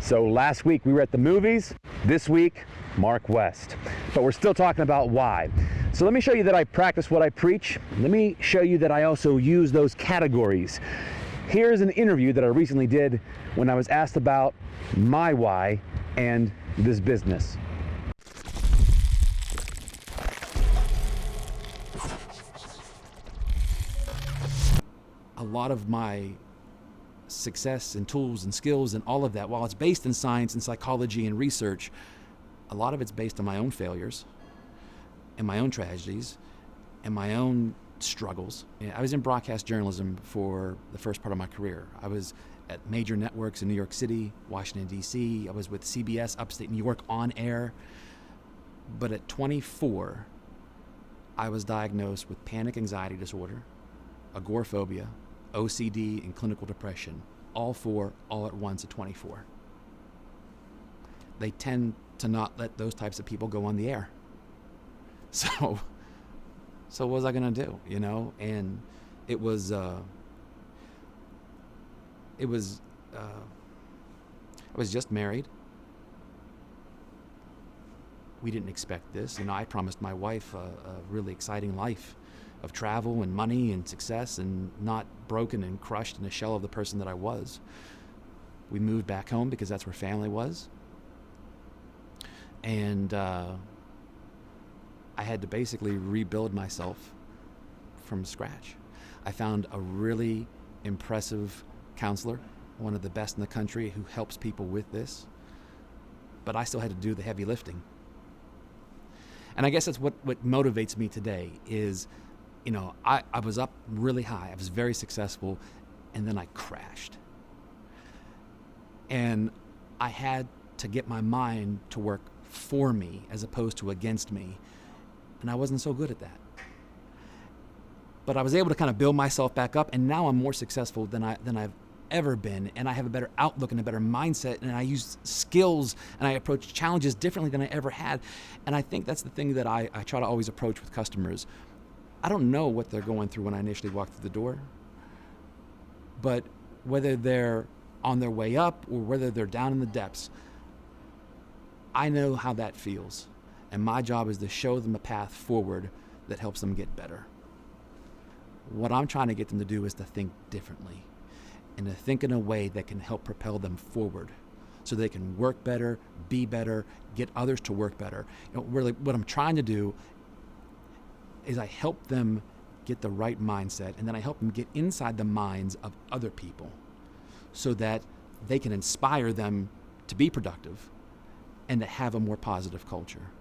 So last week we were at the movies, this week, Mark West. But we're still talking about why. So let me show you that I practice what I preach. Let me show you that I also use those categories. Here's an interview that I recently did when I was asked about my why and this business. A lot of my success and tools and skills and all of that, while it's based in science and psychology and research, a lot of it's based on my own failures and my own tragedies and my own struggles. I was in broadcast journalism for the first part of my career. I was at major networks in New York City, Washington, D.C. I was with CBS, upstate New York, on air. But at 24, I was diagnosed with panic anxiety disorder, agoraphobia, OCD, and clinical depression, all four, all at once at 24. They tend to not let those types of people go on the air. So what was I gonna do, you know? And I was just married. We didn't expect this. You know, I promised my wife a really exciting life of travel and money and success, and not broken and crushed in a shell of the person that I was. We moved back home because that's where family was. And I had to basically rebuild myself from scratch. I found a really impressive counselor, one of the best in the country, who helps people with this. But I still had to do the heavy lifting. And I guess that's what motivates me today is, you know, I was up really high. I was very successful, and then I crashed. And I had to get my mind to work for me as opposed to against me. And I wasn't so good at that. But I was able to kind of build myself back up, and now I'm more successful than I've ever been, and I have a better outlook and a better mindset, and I use skills and I approach challenges differently than I ever had. And I think that's the thing that I try to always approach with customers. I don't know what they're going through when I initially walk through the door, but whether they're on their way up or whether they're down in the depths, I know how that feels. And my job is to show them a path forward that helps them get better. What I'm trying to get them to do is to think differently and to think in a way that can help propel them forward so they can work better, be better, get others to work better. You know, really what I'm trying to do is I help them get the right mindset, and then I help them get inside the minds of other people so that they can inspire them to be productive and to have a more positive culture.